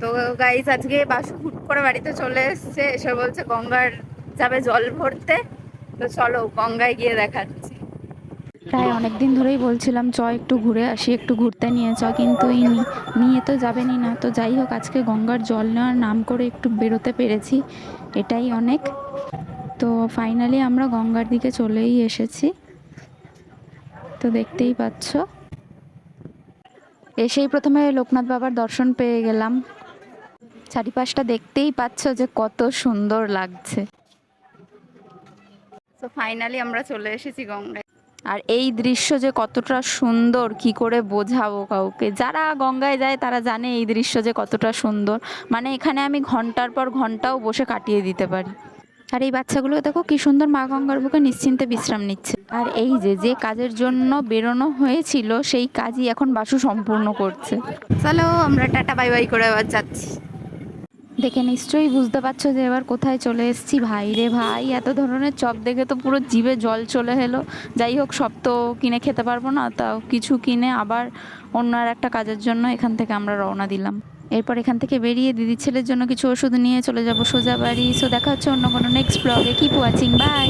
তো গাইস আজকে বাসু হুট করে বাড়িতে চলে এসেছে, এসে বলছে গঙ্গার যাবে জল ভরতে। তো চলো গঙ্গায় গিয়ে দেখাচ্ছি। প্রায় অনেক দিন ধরেই বলছিলাম চ একটু ঘুরে আসি, একটু ঘুরতে নিয়ে চ, কিন্তু এই নিয়ে তো যাবেনই না। তো যাই হোক, আজকে গঙ্গার জল নেওয়ার নাম করে একটু বেরোতে পেরেছি, এটাই অনেক। তো ফাইনালি আমরা গঙ্গার দিকে চলেই এসেছি, তো দেখতেই পাচ্ছ। এসেই প্রথমে লোকনাথ বাবার দর্শন পেয়ে গেলাম। চারিপাশটা দেখতেই পাচ্ছ যে কত সুন্দর লাগছে। তো ফাইনালি আমরা চলে এসেছি গঙ্গায়। আর এই দৃশ্য যে কতটা সুন্দর কি করে বোঝাবো কাউকে, যারা গঙ্গায় যায় তারা জানে এই দৃশ্য যে কতটা সুন্দর। মানে এখানে আমি ঘন্টার পর ঘন্টাও বসে কাটিয়ে দিতে পারি। আর এই বাচ্চাগুলো দেখো কি সুন্দর মা গঙ্গার বুকে নিশ্চিন্তে বিশ্রাম নিচ্ছে। আর এই যে যে কাজের জন্য বেরোনো হয়েছিল সেই কাজই এখন বাসু সম্পূর্ণ করছে। চলো আমরা টাটা বাই বাই করে আবার যাচ্ছি। দেখে নিশ্চয়ই বুঝতে পারছো যে এবার কোথায় চলে এসেছি। ভাই রে ভাই, এত ধরনের চপ দেখে তো পুরো জিভে জল চলে এলো। যাই হোক, সব তো কিনে খেতে পারবো না, তাও কিছু কিনে আবার অন্য আর একটা কাজের জন্য এখান থেকে আমরা রওনা দিলাম। এরপর এখান থেকে বেরিয়ে দিদির ছেলের জন্য কিছু ওষুধ নিয়ে চলে যাব সোজা বাড়ি। সো দেখা হচ্ছে অন্য কোনো নেক্সট ব্লগে। Keep watching, by.